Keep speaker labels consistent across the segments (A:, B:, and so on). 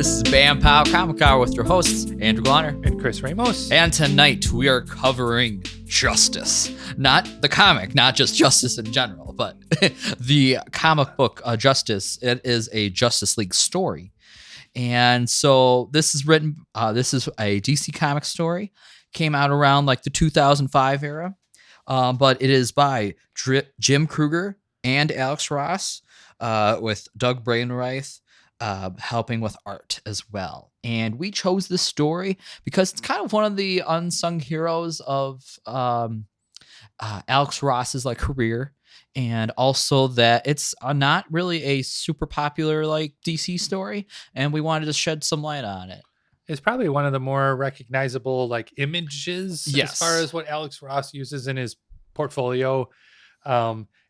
A: This is Bam Pow Comic Hour with your hosts, Andrew Glonner
B: and Chris Ramos.
A: And tonight we are covering Justice. Not the comic, not just Justice in general, but the comic book Justice. It is a Justice League story. And so this is written, this is a DC Comics story. Came out around like the 2005 era. But it is by Jim Kruger and Alex Ross, with Doug Braithwaite helping with art as well. And we chose this story because it's kind of one of the unsung heroes of Alex Ross's like career, and also that it's not really a super popular like DC story, and we wanted to shed some light on it.
B: It's probably one of the more recognizable like images as far as what Alex Ross uses in his portfolio.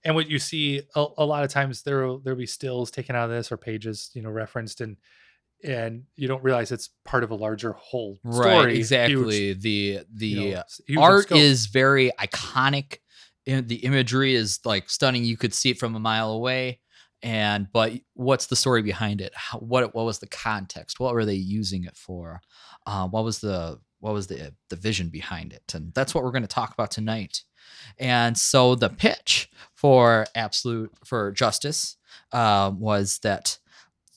B: And what you see a lot of times there'll be stills taken out of this or pages, referenced, and you don't realize it's part of a larger whole story.
A: Right, exactly.
B: Huge,
A: the art is very iconic. The imagery is like stunning. You could see it from a mile away. But what's the story behind it? What was the context? What were they using it for? What was the vision behind it? And that's what we're going to talk about tonight. And so the pitch for Justice was that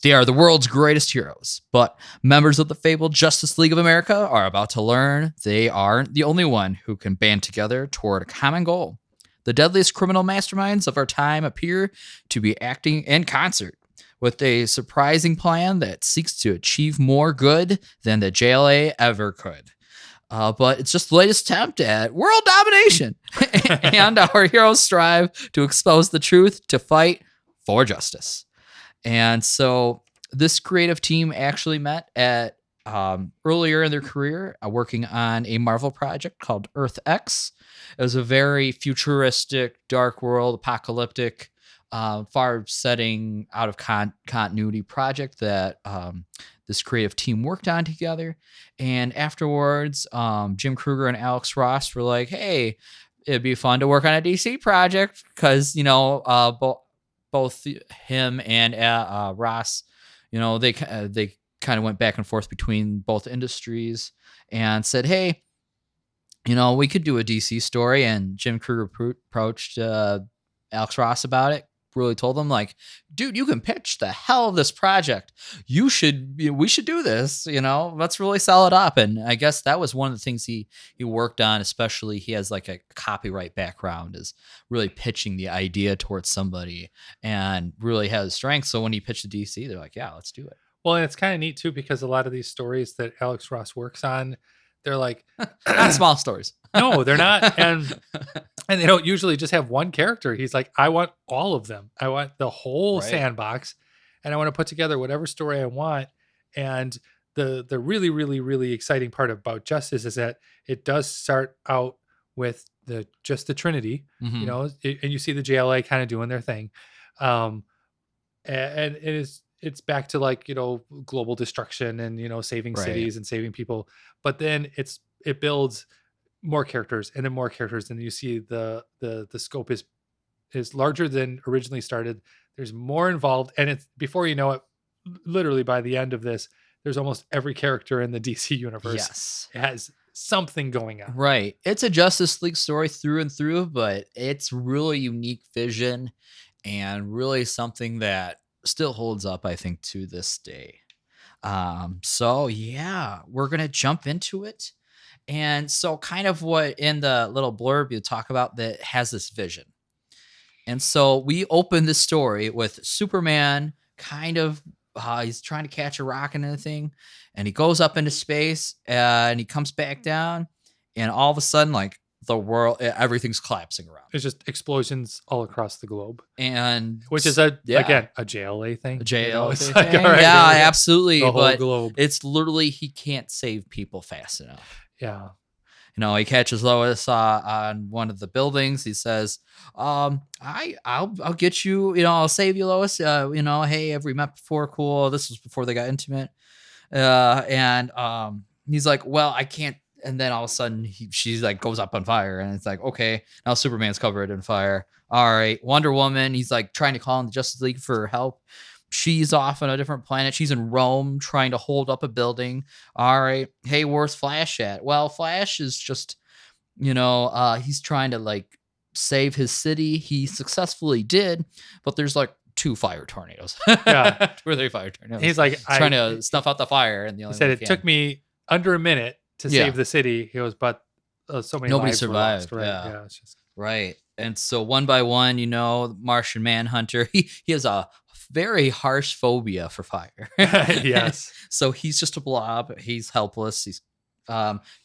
A: they are the world's greatest heroes, but members of the fabled Justice League of America are about to learn they aren't the only one who can band together toward a common goal. The deadliest criminal masterminds of our time appear to be acting in concert with a surprising plan that seeks to achieve more good than the JLA ever could. But it's just the latest attempt at world domination. And our heroes strive to expose the truth to fight for justice. And so this creative team actually met at earlier in their career working on a Marvel project called Earth X. It was a very futuristic, dark world, apocalyptic, far-setting, out of continuity project that this creative team worked on together. And afterwards, Jim Kruger and Alex Ross were like, hey, it'd be fun to work on a DC project because, both him and Ross, they kind of went back and forth between both industries and said, hey, we could do a DC story. And Jim Kruger approached Alex Ross about it. Really told them like, dude, you can pitch the hell of this project. We should do this, let's really sell it up. And I guess that was one of the things he worked on, especially he has like a copyright background, is really pitching the idea towards somebody and really has strength. So when he pitched to DC, they're like, yeah, let's do it.
B: Well, and it's kind of neat too, because a lot of these stories that Alex Ross works on, they're like
A: not small stories.
B: No, they're not. And they don't usually just have one character. He's like, I want all of them. I want the whole sandbox, and I want to put together whatever story I want. And the really, really, really exciting part about Justice is that it does start out with the Trinity, and you see the JLA kind of doing their thing. And it's back to like, global destruction and, saving cities and saving people. But then it builds more characters and then more characters. And you see the scope is larger than originally started. There's more involved. And it's, before you know it, literally by the end of this, there's almost every character in the DC universe.
A: Yes.
B: It has something going on.
A: Right. It's a Justice League story through and through, but it's really unique vision and really something that still holds up, I think, to this day. So yeah, we're going to jump into it. And so kind of what in the little blurb you talk about that has this vision. And so we open this story with Superman kind of, he's trying to catch a rock and everything. And he goes up into space and he comes back down. And all of a sudden, like the world, everything's collapsing around.
B: It's just explosions all across the globe.
A: And
B: which is again, a JLA thing.
A: A JLA thing.
B: Like, right,
A: yeah, absolutely.
B: The whole
A: but
B: globe.
A: It's literally, he can't save people fast enough.
B: Yeah.
A: He catches Lois on one of the buildings. He says, I'll get you, I'll save you, Lois. Hey, have we met before? Cool. This was before they got intimate. And he's like, well, I can't. And then all of a sudden she's like goes up on fire, and it's like, okay, now Superman's covered in fire. All right. Wonder Woman. He's like trying to call in the Justice League for help. she's off on a different planet. She's in Rome trying to hold up a building. All right. Hey, where's Flash at? Well, Flash is just, he's trying to like save his city. He successfully did, but there's like 2 fire tornadoes.
B: Yeah.
A: 2 or 3 fire tornadoes.
B: He's like,
A: trying to snuff out the fire. And the only
B: he said it took me under a minute to save the city. He goes, but so many
A: nobody
B: lives
A: survived.
B: were lost, right? Yeah. It's just
A: right. And so one by one, Martian Manhunter, he has a very harsh phobia for fire.
B: Yes.
A: So he's just a blob. He's helpless. He's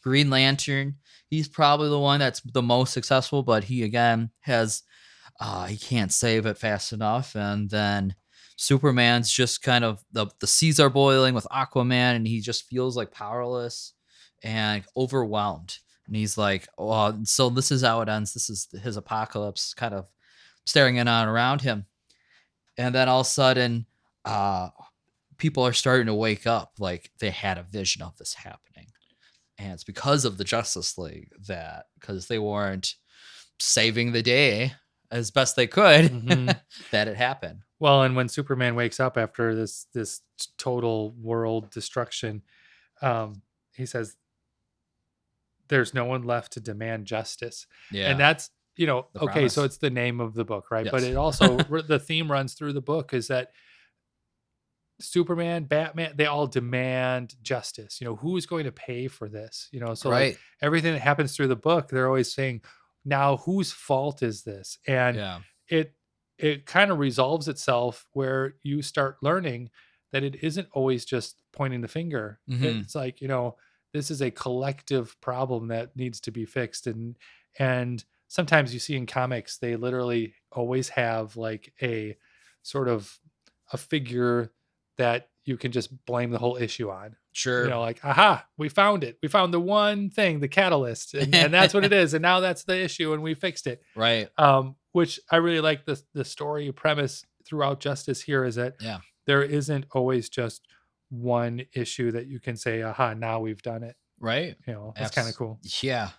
A: Green Lantern. He's probably the one that's the most successful, but he again has he can't save it fast enough. And then Superman's just kind of the seas are boiling with Aquaman, and he just feels like powerless and overwhelmed. And he's like, oh, so this is how it ends. This is his apocalypse kind of staring in on around him. And then all of a sudden, people are starting to wake up like they had a vision of this happening. And it's because of the Justice League because they weren't saving the day as best they could, that it happened.
B: Well, and when Superman wakes up after this total world destruction, he says, there's no one left to demand justice. Yeah. And that's, okay, so it's the name of the book, right? Yes. But it also, the theme runs through the book is that Superman, Batman, they all demand justice. Who's going to pay for this? So right. Like, everything that happens through the book, they're always saying, now whose fault is this? And it kind of resolves itself where you start learning that it isn't always just pointing the finger. It's like, this is a collective problem that needs to be fixed. And sometimes you see in comics, they literally always have like a sort of a figure that you can just blame the whole issue on.
A: Sure.
B: Like, aha, we found it. We found the one thing, the catalyst, and that's what it is. And now that's the issue, and we fixed it.
A: Right.
B: Which I really like the story premise throughout Justice here is that there isn't always just one issue that you can say, aha, now we've done it.
A: Right.
B: That's kind of cool.
A: Yeah.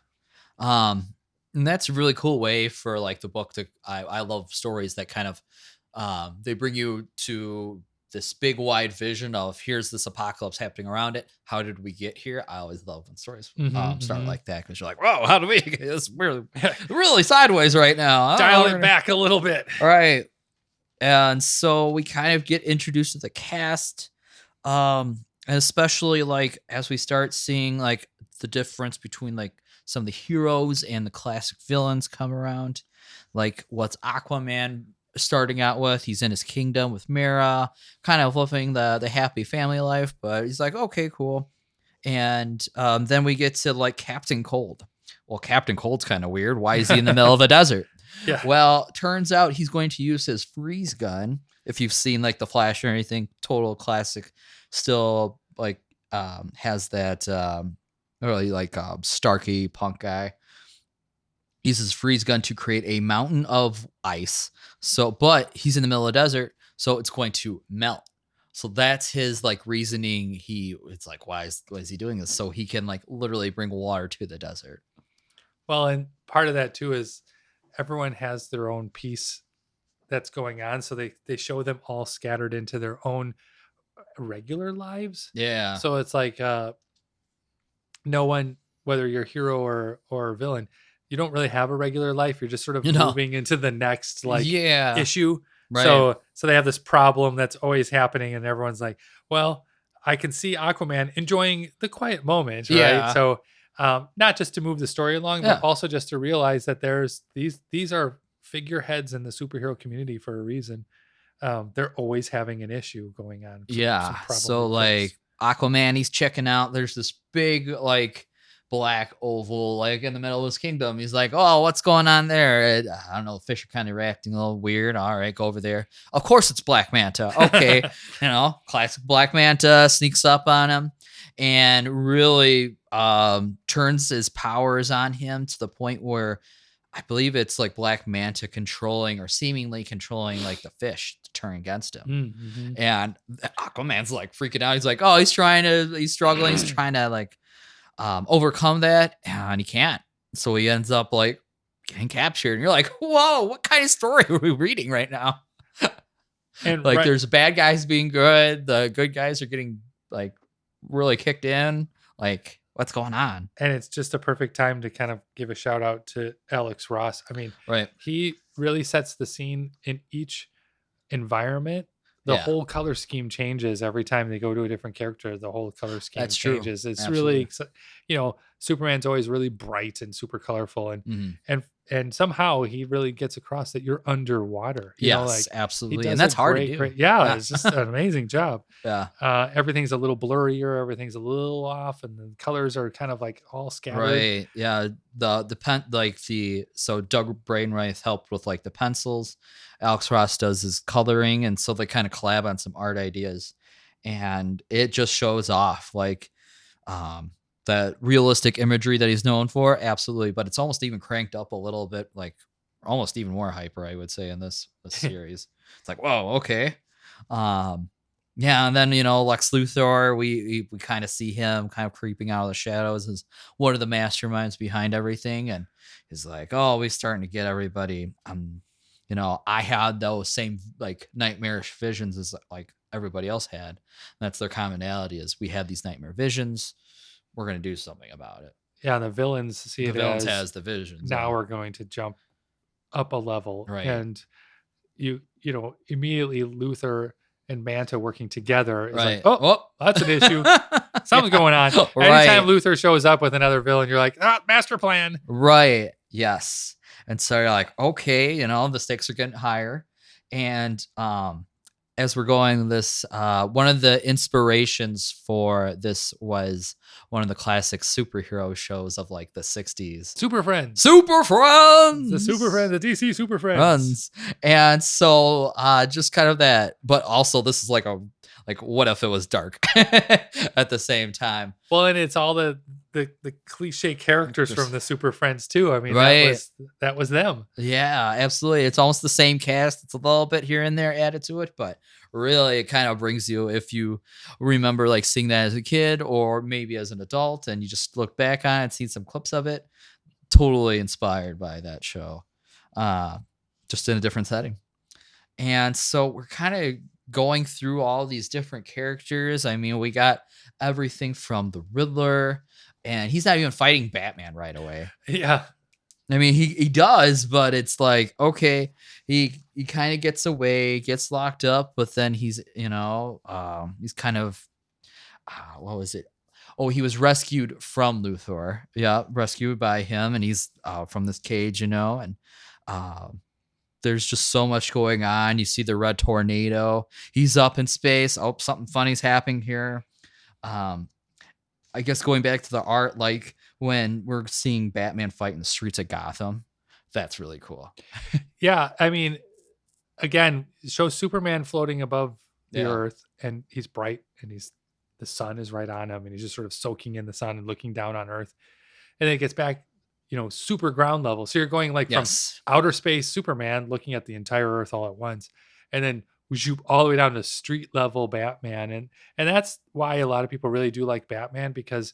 A: And that's a really cool way for like the book to, I love stories that kind of, they bring you to this big wide vision of here's this apocalypse happening around it. How did we get here? I always love when stories start like that, because you're like, whoa, how do we get this? We're really sideways right now.
B: Dial it back a little bit.
A: Right. And so we kind of get introduced to the cast. And especially like as we start seeing like the difference between like some of the heroes and the classic villains come around, like what's Aquaman starting out with. He's in his kingdom with Mera, kind of living the happy family life, but he's like, okay, cool. And then we get to like Captain Cold. Well, Captain Cold's kind of weird. Why is he in the middle of a desert?
B: Yeah.
A: Well, turns out he's going to use his freeze gun. If you've seen like The Flash or anything, total classic, still like has that really like Starky punk guy. Uses freeze gun to create a mountain of ice. So, but he's in the middle of the desert, so it's going to melt. So that's his like reasoning. It's like, why is he doing this? So he can like literally bring water to the desert.
B: Well, and part of that too is everyone has their own piece that's going on. So they show them all scattered into their own regular lives.
A: Yeah.
B: So it's like no one, whether you're hero or villain, you don't really have a regular life. You're just sort of moving into the next issue. Right. So they have this problem that's always happening, and everyone's like, well, I can see Aquaman enjoying the quiet moment, right? So not just to move the story along, but also just to realize that there's these are figureheads in the superhero community for a reason. They're always having an issue going on.
A: Yeah. So like Aquaman, he's checking out. There's this big like black oval like in the middle of his kingdom. He's like, oh, what's going on there? I don't know, the fish are kind of reacting a little weird. All right, go over there. Of course it's Black Manta. Okay. Classic Black Manta sneaks up on him and really turns his powers on him to the point where I believe it's like Black Manta controlling or seemingly controlling like the fish to turn against him. Mm-hmm. And Aquaman's like freaking out. He's like, oh, he's struggling. He's trying to like overcome that, and he can't. So he ends up like getting captured, and you're like, whoa, what kind of story are we reading right now?
B: And
A: like there's bad guys being good, the good guys are getting like really kicked in. Like, what's going on?
B: And it's just a perfect time to kind of give a shout out to Alex Ross. I mean, he really sets the scene in each environment. The whole color scheme changes every time they go to a different character. The whole color scheme changes. It's really, Superman's always really bright and super colorful, and somehow he really gets across that you're underwater.
A: Absolutely, and that's hard to do.
B: It's just an amazing job.
A: Yeah,
B: everything's a little blurrier, everything's a little off, and the colors are kind of like all scattered.
A: Right. Yeah. So Doug Braithwaite helped with like the pencils. Alex Ross does his coloring, and so they kind of collab on some art ideas, and it just shows off like that realistic imagery that he's known for. Absolutely, but it's almost even cranked up a little bit, like almost even more hyper, I would say, in this series. It's like, whoa, okay. Yeah, and then Lex Luthor, we kind of see him kind of creeping out of the shadows as one of the masterminds behind everything, and he's like, "Oh, we're starting to get everybody." I had those same like nightmarish visions as like everybody else had. And that's their commonality, is we have these nightmare visions. We're gonna do something about it.
B: Yeah, the villains see it as
A: has the visions.
B: Now we're going to jump up a level,
A: right?
B: And immediately Luthor and Manta working together is
A: right.
B: like, oh, that's an issue. Something's going on. Anytime Luthor shows up with another villain, you're like, master plan.
A: Right. Yes. And so you're like, okay, the stakes are getting higher. And as we're going, this one of the inspirations for this was one of the classic superhero shows of like the 60s.
B: Super Friends.
A: The
B: Super Friends, the DC Super Friends.
A: And so just kind of that, but also this is like what if it was dark at the same time?
B: Well, and it's all the cliche characters from the Super Friends too. I mean, that was them.
A: Yeah, absolutely. It's almost the same cast. It's a little bit here and there added to it, but really it kind of brings you, if you remember like seeing that as a kid or maybe as an adult and you just look back on it, seen some clips of it, totally inspired by that show, just in a different setting. And so we're kind of going through all these different characters. I mean, we got everything from the Riddler, and he's not even fighting Batman right away.
B: Yeah.
A: I mean, he does, but it's like, okay, he kind of gets away, gets locked up, but then he's kind of, what was it? Oh, he was rescued from Luthor. Yeah, rescued by him, and he's from this cage, and there's just so much going on. You see the red tornado. He's up in space. Oh, something funny's happening here. I guess going back to the art, like when we're seeing Batman fight in the streets of Gotham, that's really cool.
B: Yeah, I mean, again, it shows Superman floating above the earth, and he's bright, and the sun is right on him, and he's just sort of soaking in the sun and looking down on Earth. And then it gets back, super ground level. So you're going like from outer space Superman looking at the entire Earth all at once, and then we shoot all the way down to street level Batman. And that's why a lot of people really do like Batman, because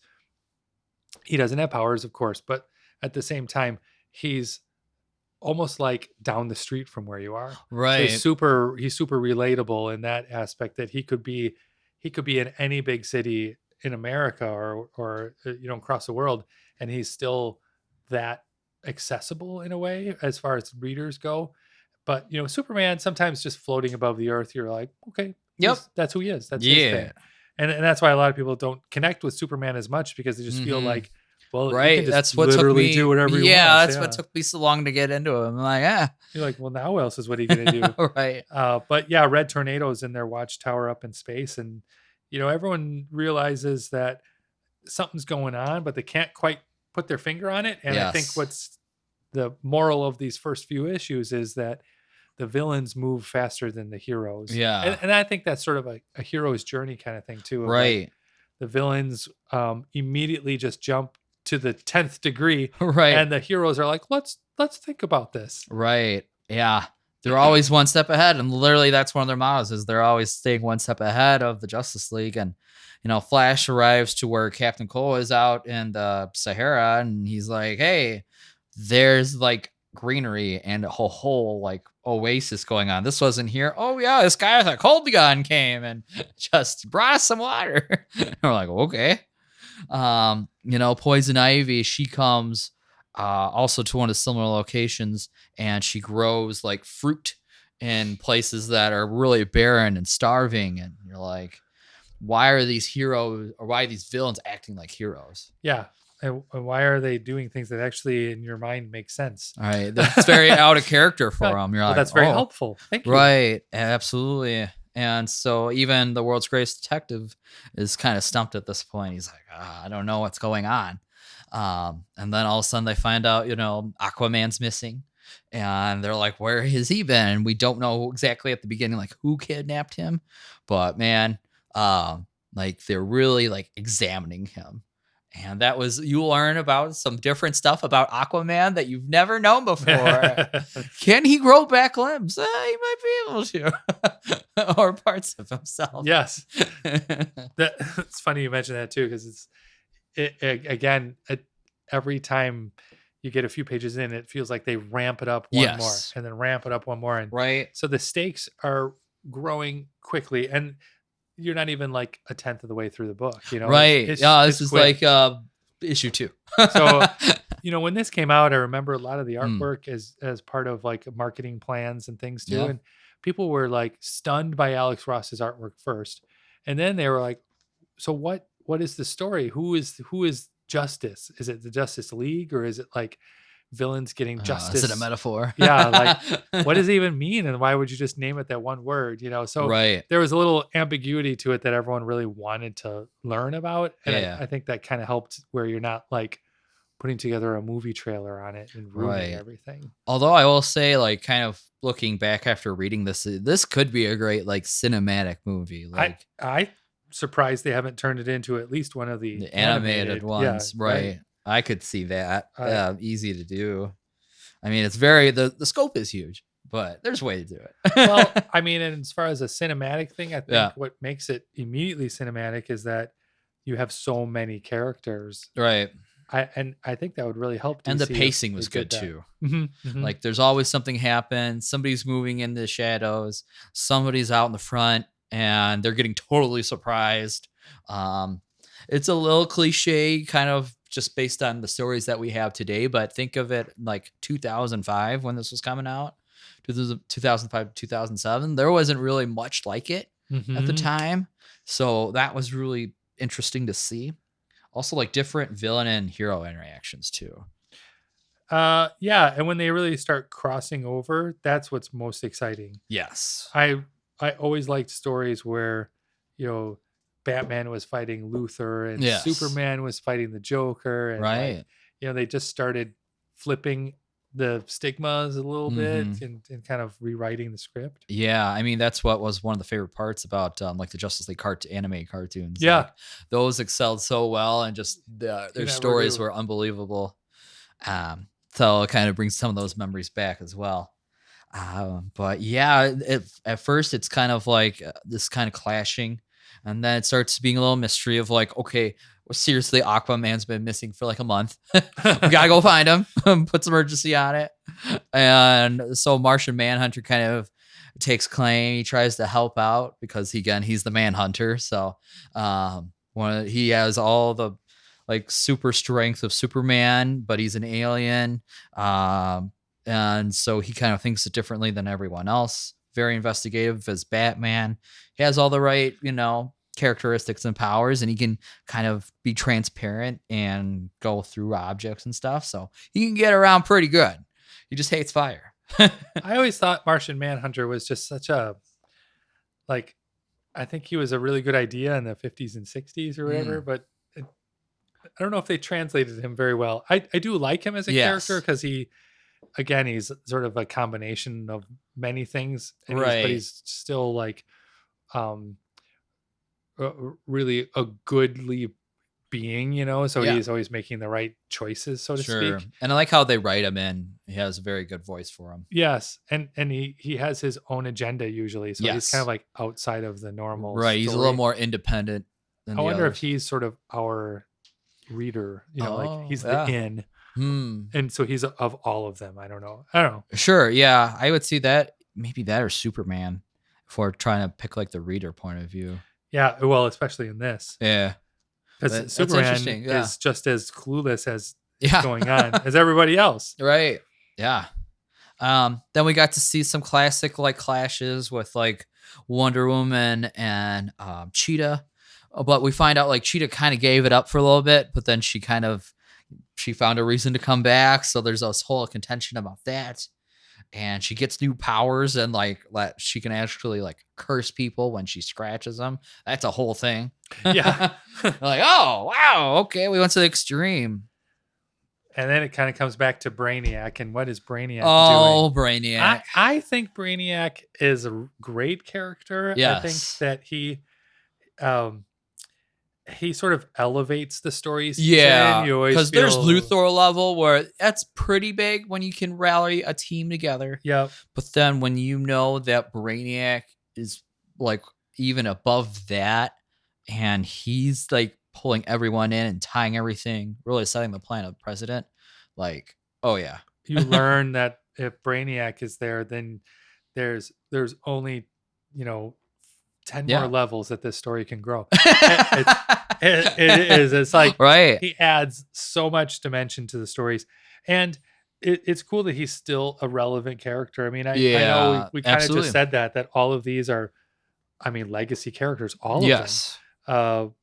B: he doesn't have powers, of course, but at the same time, he's almost like down the street from where you are.
A: Right.
B: So he's super relatable in that aspect, that he could be in any big city in America or across the world, and he's still that accessible in a way as far as readers go. But Superman sometimes just floating above the earth, you're like, okay,
A: yep,
B: that's who he is. That's his thing. And that's why a lot of people don't connect with Superman as much, because they just feel like, well,
A: right, that's what
B: literally do whatever he wants.
A: That's what took me so long to get into him. I'm like,
B: you're like, well, now what else is what he gonna do?
A: Right.
B: But yeah, red tornadoes in their watchtower up in space, and everyone realizes that something's going on, but they can't quite put their finger on it. And I think what's the moral of these first few issues is that the villains move faster than the heroes.
A: Yeah.
B: And I think that's sort of a hero's journey kind of thing too.
A: Right.
B: Like the villains immediately just jump to the 10th degree.
A: Right.
B: And the heroes are like, let's think about this.
A: Right. Yeah. They're always one step ahead. And literally that's one of their mottos, is they're always staying one step ahead of the Justice League. And, Flash arrives to where Captain Cole is out in the Sahara, and he's like, hey, there's like greenery and a whole like oasis going on. This wasn't here. Oh yeah, this guy with a cold gun came and just brought us some water. We're like, okay. Poison Ivy, she comes also to one of the similar locations, and she grows like fruit in places that are really barren and starving. And you're like, why are these heroes, or why are these villains acting like heroes?
B: Yeah. And why are they doing things that actually in your mind make sense?
A: All right. That's very out of character for them. You're like,
B: that's very helpful. Thank you.
A: Right. Absolutely. And so even the world's greatest detective is kind of stumped at this point. He's like, I don't know what's going on. And then all of a sudden they find out, Aquaman's missing. And they're like, where has he been? And we don't know exactly at the beginning, like who kidnapped him. But man, like they're really like examining him. And that was, you learn about some different stuff about Aquaman that you've never known before. Can he grow back limbs? He might be able to. Or parts of himself.
B: Yes. It's funny you mentioned that too, because every time you get a few pages in, it feels like they ramp it up one more and then ramp it up one more. And
A: right.
B: So the stakes are growing quickly. And you're not even like a tenth of the way through the book,
A: Right. This is quick. Like issue 2.
B: So, when this came out, I remember a lot of the artwork as part of like marketing plans and things too. Yeah. And people were like stunned by Alex Ross's artwork first. And then they were like, so what is the story? Who is Justice? Is it the Justice League, or is it like villains getting justice?
A: Is it a metaphor?
B: Yeah. Like, what does it even mean? And why would you just name it that one word? So
A: right.
B: There was a little ambiguity to it that everyone really wanted to learn about. And I think that kind of helped, where you're not like putting together a movie trailer on it and ruining everything.
A: Although I will say, like, kind of looking back after reading this could be a great like cinematic movie. Like,
B: I surprised they haven't turned it into at least one of the
A: animated ones. Yeah, right. I could see that. Easy to do. I mean, it's very, the scope is huge, but there's a way to do it.
B: Well, I mean, and as far as a cinematic thing, I think what makes it immediately cinematic is that you have so many characters.
A: Right.
B: I think that would really help.
A: And the pacing was good too.
B: Mm-hmm, mm-hmm.
A: Like there's always something happen. Somebody's moving in the shadows. Somebody's out in the front and they're getting totally surprised. It's a little cliche, kind of just based on the stories that we have today, but think of it like 2005 when this was coming out, 2005, 2007. There wasn't really much like it at the time. So that was really interesting to see. Also like different villain and hero interactions too.
B: Yeah. And when they really start crossing over, that's what's most exciting.
A: Yes.
B: I always liked stories where, Batman was fighting Luthor and Superman was fighting the Joker. And
A: right.
B: They just started flipping the stigmas a little bit and kind of rewriting the script.
A: Yeah. I mean, that's what was one of the favorite parts about like the Justice League anime cartoons.
B: Yeah.
A: Like, those excelled so well and just their stories were unbelievable. So it kind of brings some of those memories back as well. But yeah, at first it's kind of like this kind of clashing. And then it starts being a little mystery of like, okay, well, seriously, Aquaman's been missing for like a month. We gotta go find him, put some urgency on it. And so Martian Manhunter kind of takes claim. He tries to help out because he's the Manhunter. So he has all the like super strength of Superman, but he's an alien. And so he kind of thinks it differently than everyone else. Very investigative as Batman. He has all the right, characteristics and powers, and he can kind of be transparent and go through objects and stuff. So he can get around pretty good. He just hates fire.
B: I always thought Martian Manhunter was just such a, like, I think he was a really good idea in the 50s and 60s or whatever, but I don't know if they translated him very well. I do like him as a character because he's sort of a combination of many things, and but he's still like really a goodly being, so he's always making the right choices, so to speak.
A: And I like how they write him in. He has a very good voice for him.
B: Yes. And he has his own agenda usually. So he's kind of like outside of the normal story.
A: He's a little more independent than
B: I wonder
A: others.
B: if he's sort of our reader, like he's the in. And so he's of all of them. I don't know.
A: Sure. Yeah. I would see that. maybe that or Superman if we're trying to pick like the reader point of view.
B: Yeah, well, especially in this.
A: Yeah.
B: Because Superman is just as clueless as going on as everybody else.
A: Right. Yeah. Then we got to see some classic like clashes with like Wonder Woman and Cheetah. But we find out like Cheetah kind of gave it up for a little bit, but then she found a reason to come back. So there's this whole contention about that. And she gets new powers and like she can actually like curse people when she scratches them. That's a whole thing.
B: Yeah.
A: Like, oh, wow. Okay. We went to the extreme.
B: And then it kind of comes back to Brainiac. And what is Brainiac doing?
A: Oh, Brainiac.
B: I think Brainiac is a great character.
A: Yes.
B: I think that he sort of elevates the stories.
A: Yeah, because there's Luthor level where that's pretty big when you can rally a team together.
B: Yeah.
A: But then when you know that Brainiac is like even above that, and he's like pulling everyone in and tying everything, really setting the plan of the president, like, oh yeah.
B: You learn that if Brainiac is there, then there's only 10 more levels that this story can grow. It's like
A: right.
B: He adds so much dimension to the stories, and it's cool that he's still a relevant character. I mean, I know we kind of just said that all of these are, I mean, legacy characters, all of them.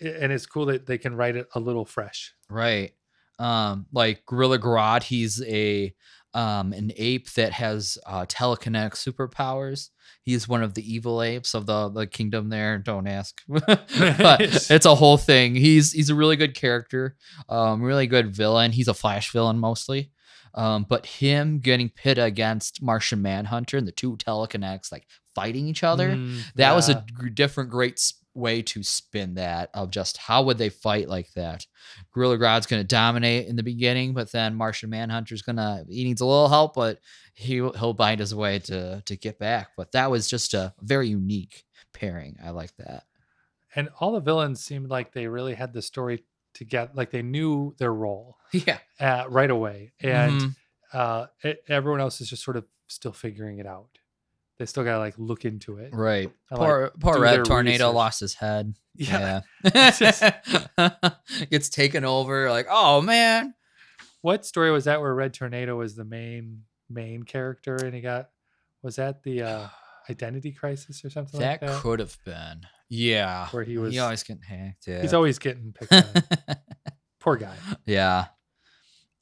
B: And it's cool that they can write it a little fresh.
A: Right. Like Gorilla Grodd, he's an ape that has telekinetic superpowers. He's one of the evil apes of the kingdom there. Don't ask. But it's a whole thing. He's a really good character. Really good villain. He's a Flash villain mostly. But him getting pitted against Martian Manhunter and the two telekinetics like fighting each other, that was a different great way to spin that of just how would they fight like that. Gorilla Grodd's going to dominate in the beginning, but then Martian Manhunter's he needs a little help, but he'll bind his way to get back. But that was just a very unique pairing. I like that. And
B: all the villains seemed like they really had the story to get, like they knew their role right away. And everyone else is just sort of still figuring it out. They still gotta like look into it.
A: Right. Poor Red Tornado lost his head. Yeah. Gets taken over. Like, oh man.
B: What story was that where Red Tornado was the main character and was that the identity crisis or something like that?
A: That could have been. Yeah.
B: Where he
A: always getting hacked. Yeah.
B: He's always getting picked on. Poor guy.
A: Yeah.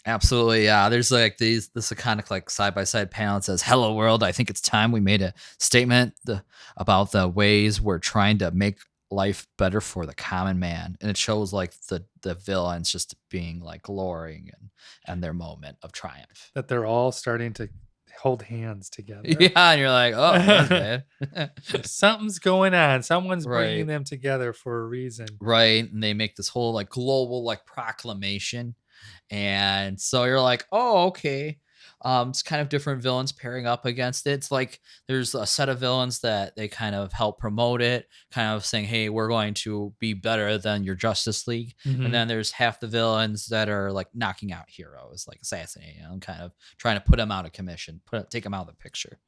A: Absolutely, yeah. There's like this iconic like side-by-side panel that says, "Hello world, I think it's time we made a statement about the ways we're trying to make life better for the common man." And it shows like the villains just being like glorying and their moment of triumph.
B: That they're all starting to hold hands together.
A: Yeah, and you're like, oh, that's bad.
B: Something's going on. Someone's bringing them together for a reason.
A: Right, and they make this whole like global like proclamation. And so you're like, oh, okay. It's kind of different villains pairing up against it. It's like there's a set of villains that they kind of help promote it, kind of saying, hey, we're going to be better than your Justice League. And then there's half the villains that are like knocking out heroes, like assassinating them, kind of trying to put them out of commission, take them out of the picture.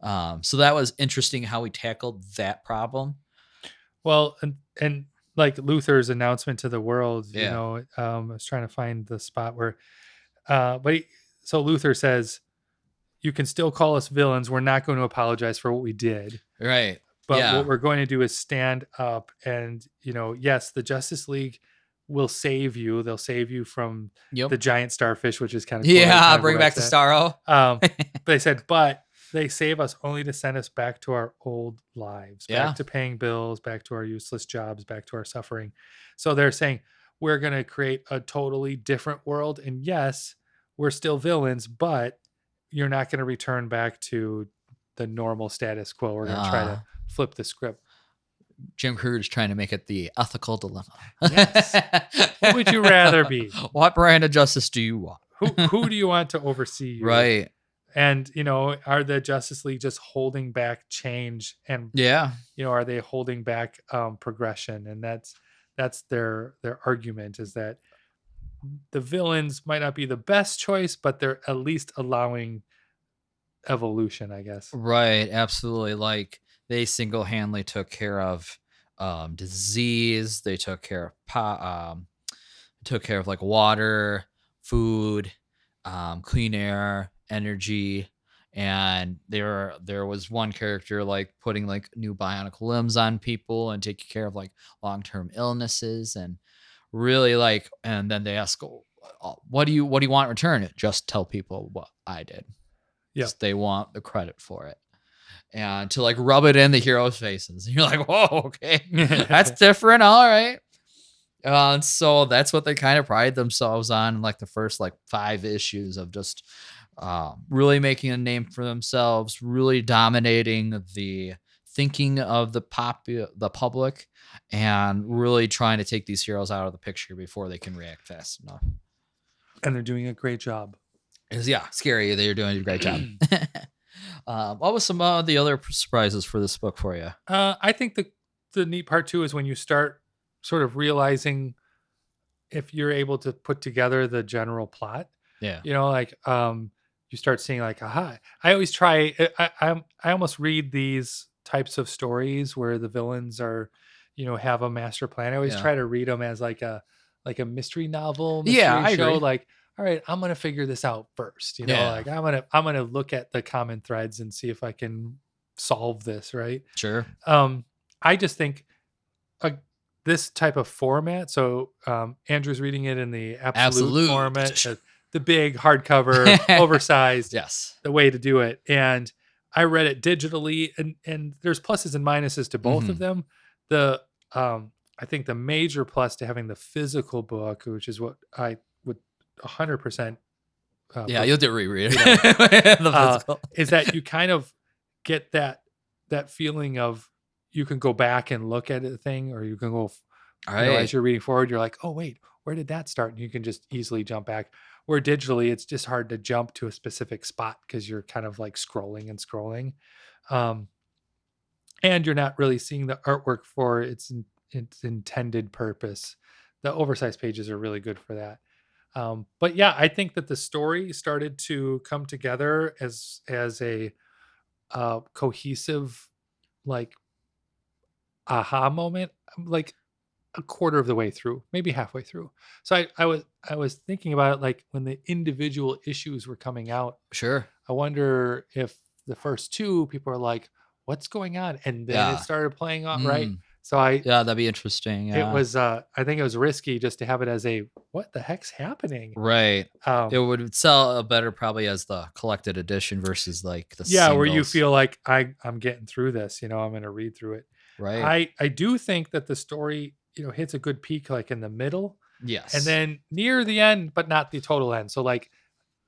A: So that was interesting how we tackled that problem.
B: Well, and like Luthor's announcement to the world, I was trying to find the spot where, so Luthor says, you can still call us villains. We're not going to apologize for what we did.
A: Right.
B: But what we're going to do is stand up and, yes, the Justice League will save you. They'll save you from the giant starfish, which is kind of cool.
A: Yeah, bring back the Starro.
B: But they said, but they save us only to send us back to our old lives, back to paying bills, back to our useless jobs, back to our suffering. So they're saying we're going to create a totally different world. And yes, we're still villains, but you're not going to return back to the normal status quo. We're going to try to flip the script.
A: Jim Kruger's trying to make it the ethical dilemma.
B: Yes. What would you rather be?
A: What brand of justice do you want?
B: Who do you want to oversee you?
A: Right.
B: And, are the Justice League just holding back change? And, are they holding back progression? And that's their argument, is that the villains might not be the best choice, but they're at least allowing evolution, I guess.
A: Right, absolutely. Like they single-handedly took care of disease. They took care of took care of like water, food, clean air, energy, and there was one character like putting like new bionic limbs on people and taking care of like long-term illnesses and really like. And then they ask, "Oh, what do you want in return?" Just tell people what I did.
B: Yeah,
A: They want the credit for it and to like rub it in the heroes' faces. And you're like, whoa, okay, that's different. All right. And so that's what they kind of pride themselves on, like the first like 5 issues of just really making a name for themselves, really dominating the thinking of the public, and really trying to take these heroes out of the picture before they can react fast enough.
B: and they're doing a great job.
A: Yeah, scary. They're doing a great job. What was some of the other surprises for this book for you?
B: I think the neat part too is when you start sort of realizing if you're able to put together the general plot.
A: Yeah.
B: Like you start seeing like, aha. I always try. I almost read these types of stories where the villains are, have a master plan. I always try to read them as like a mystery novel, mystery
A: I
B: show.
A: agree.
B: Like, all right, I'm gonna figure this out first. Like I'm gonna look at the common threads and see if I can solve this. Right.
A: Sure.
B: I just think this type of format. So Andrew's reading it in the absolute format, the big hardcover, oversized.
A: Yes,
B: the way to do it. And I read it digitally, and there's pluses and minuses to both of them. I think the major plus to having the physical book, which is what I would 100%.
A: You'll do reread it. The physical
B: is that you kind of get that feeling of you can go back and look at the thing, or you can go, as you're reading forward, you're like, oh wait, where did that start? And you can just easily jump back. Where digitally, it's just hard to jump to a specific spot because you're kind of like scrolling and scrolling, and you're not really seeing the artwork for its intended purpose. The oversized pages are really good for that. But yeah, I think that the story started to come together as a cohesive, like, aha moment, like a quarter of the way through, maybe halfway through. So I was thinking about it, like when the individual issues were coming out.
A: Sure.
B: I wonder if the first 2 people are like, what's going on? And then it started playing out, right? So
A: that'd be interesting.
B: It was I think it was risky just to have it as a what the heck's happening?
A: Right. It would sell better probably as the collected edition versus like the
B: singles. Where you feel like I'm getting through this, I'm gonna read through it.
A: Right.
B: I do think that the story, hits a good peak like in the middle.
A: Yes.
B: And then near the end, but not the total end. So like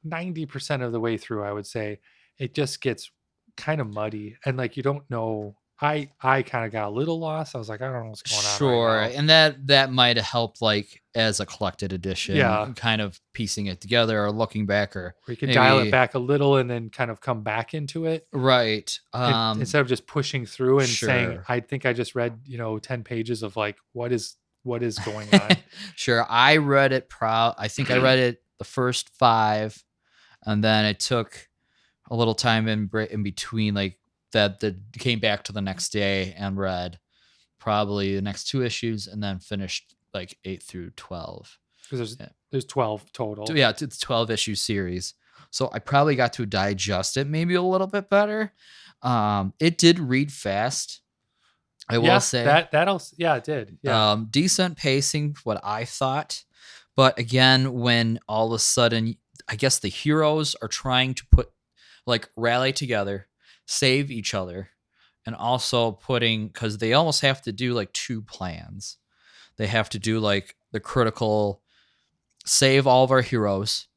B: 90% of the way through, I would say it just gets kind of muddy and like you don't know. I kind of got a little lost. I was like, I don't know what's going on.
A: Sure.
B: Right now.
A: And that might have helped like as a collected edition, kind of piecing it together or looking back, or
B: you can dial it back a little and then kind of come back into it.
A: Right.
B: Instead of just pushing through and saying, I think I just read, 10 pages of like, what is going on?
A: Sure. I read it I think I read it the first 5, and then it took a little time in between, like that came back to the next day and read probably the next 2 issues, and then finished like 8 through 12.
B: Because there's 12 total.
A: So, it's a 12 issue series. So I probably got to digest it maybe a little bit better. It did read fast. I will say
B: it did. Yeah.
A: Decent pacing, what I thought. But again, when all of a sudden, I guess the heroes are trying to rally together, save each other, and also because they almost have to do like 2 plans. They have to do like the critical save all of our heroes,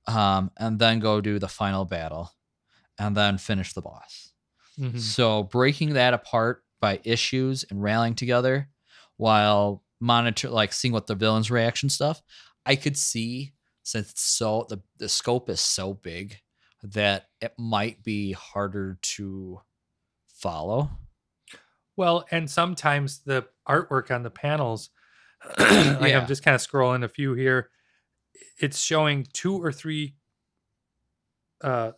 A: and then go do the final battle, and then finish the boss. Mm-hmm. So breaking that apart by issues and rallying together while seeing what the villain's reaction stuff, I could see, since the scope is so big, that it might be harder to follow.
B: Well, and sometimes the artwork on the panels, I'm just kind of scrolling a few here. It's showing 2 or 3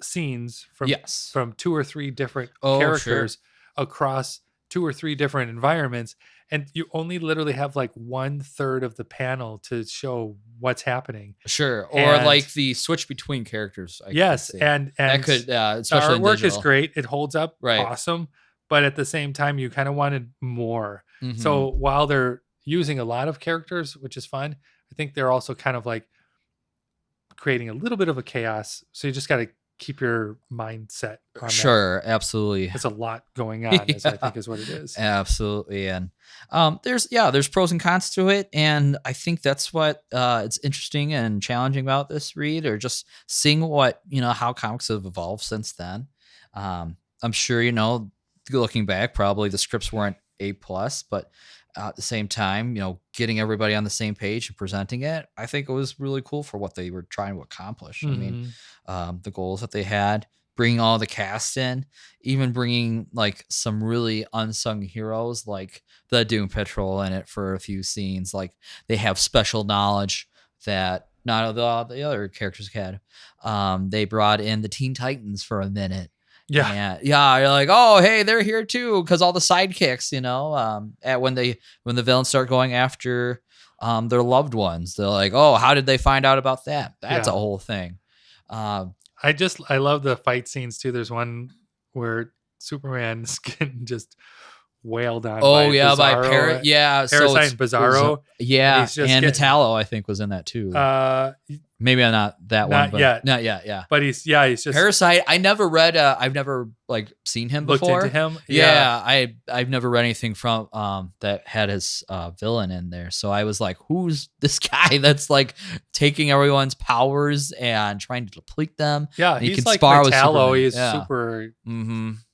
B: scenes
A: Yes.
B: from 2 or 3 different
A: Oh,
B: characters across 2 or 3 different environments, and you only literally have like 1/3 of the panel to show what's happening.
A: Sure. Or
B: And
A: like the switch between characters. I could
B: yes,
A: see.
B: and
A: that could,
B: the
A: especially in
B: artwork is
A: digital.
B: great. It holds up
A: Right.
B: awesome, but at the same time, you kind of wanted more.
A: Mhm.
B: So while they're using a lot of characters, which is fun, I think they're also kind of like creating a little bit of a chaos. So you just got to keep your mindset on that.
A: Sure, absolutely.
B: It's a lot going on, is I think is what it is.
A: Absolutely. And there's pros and cons to it. And I think that's what it's interesting and challenging about this read, or just seeing what, how comics have evolved since then. I'm sure, looking back, probably the scripts weren't A+, but at the same time, getting everybody on the same page and presenting it, I think it was really cool for what they were trying to accomplish. I mean, the goals that they had, bringing all the cast in, even bringing like some really unsung heroes like the Doom Patrol in it for a few scenes. Like they have special knowledge that not all the other characters had. They brought in the Teen Titans for a minute.
B: Yeah.
A: You're like, oh, hey, they're here too, because all the sidekicks, when the villains start going after their loved ones, they're like, oh, how did they find out about that? That's a whole thing.
B: I love the fight scenes too. There's one where Superman's getting just wailed on.
A: Oh,
B: by
A: Parasite
B: and Bizarro.
A: Yeah, and Metallo, I think, was in that too. Maybe not that one.
B: Not
A: yet. Yeah.
B: But he's just
A: Parasite. I never read. I've never seen him before.
B: Looked into him.
A: Yeah. I've never read anything from that had his villain in there. So I was like, who's this guy that's like taking everyone's powers and trying to deplete them?
B: Yeah,
A: and
B: he's
A: can
B: like
A: spar with
B: Metallo.
A: Superman.
B: He's
A: super.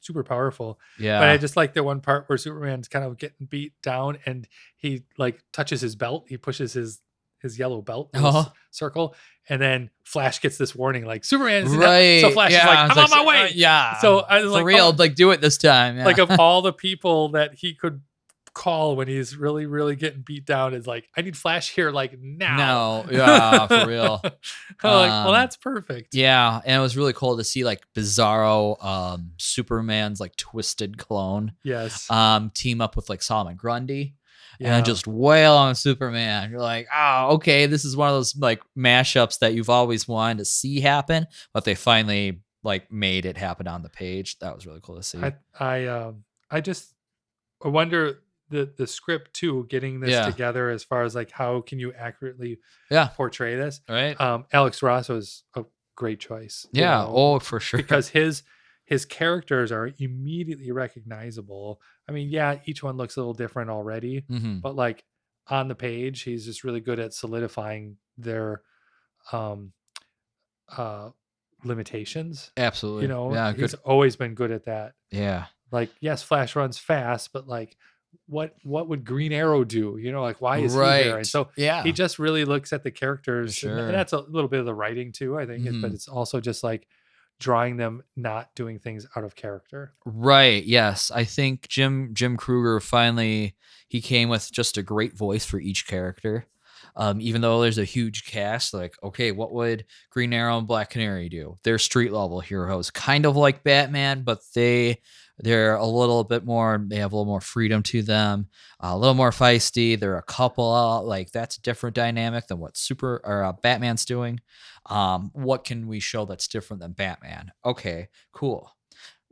B: super powerful.
A: Yeah.
B: But I just like the one part where Superman's kind of getting beat down and he like touches his belt. He pushes his yellow belt circle, and then Flash gets this warning like Superman is
A: right.
B: So Flash is like, I'm on my way. So I was
A: for real, do it this time. Yeah.
B: Like of all the people that he could call when he's really, really getting beat down, is like, I need Flash here like now.
A: No, yeah, for real.
B: Well, that's perfect.
A: Yeah, and it was really cool to see like Bizarro, Superman's like twisted clone.
B: Yes.
A: Team up with like Solomon Grundy. Yeah. And just wail on Superman. You're like, oh, okay, this is one of those like mashups that you've always wanted to see happen, but they finally like made it happen on the page. That was really cool to see.
B: I wonder the script too, getting this together as far as like how can you accurately portray this.
A: Right.
B: Alex Ross was a great choice.
A: Yeah. Oh, for sure.
B: Because his characters are immediately recognizable. I mean, each one looks a little different already, but like on the page, he's just really good at solidifying their limitations.
A: Absolutely.
B: He's always been good at that.
A: Yeah.
B: Like, yes, Flash runs fast, but like what would Green Arrow do? Like why is he there? And so he just really looks at the characters.
A: Sure.
B: And that's a little bit of the writing too, I think. But it's also just like drawing them not doing things out of character.
A: Right. Yes. I think Jim Kruger finally, he came with just a great voice for each character. Even though there's a huge cast, like, okay, what would Green Arrow and Black Canary do? They're street level heroes, kind of like Batman, but they're a little bit more, they have a little more freedom to them, a little more feisty. They're a couple, like that's a different dynamic than what Batman's doing. What can we show that's different than Batman? Okay, cool.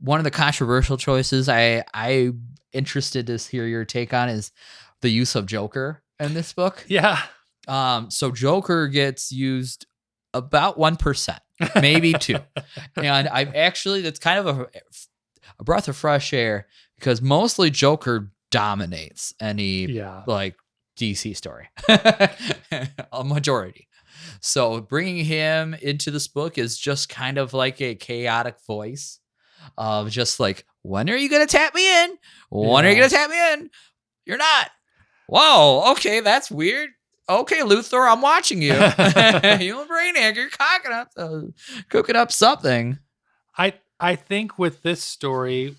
A: One of the controversial choices I'm interested to hear your take on is the use of Joker in this book.
B: Yeah.
A: So Joker gets used about 1%, maybe 2%. And that's kind of a breath of fresh air, because mostly Joker dominates any like DC story, a majority. So bringing him into this book is just kind of like a chaotic voice of just like, when are you going to tap me in? When are you going to tap me in? You're not. Whoa. Okay. That's weird. Okay, Luthor, I'm watching you. You and Brainiac, you're cooking up something.
B: I think with this story,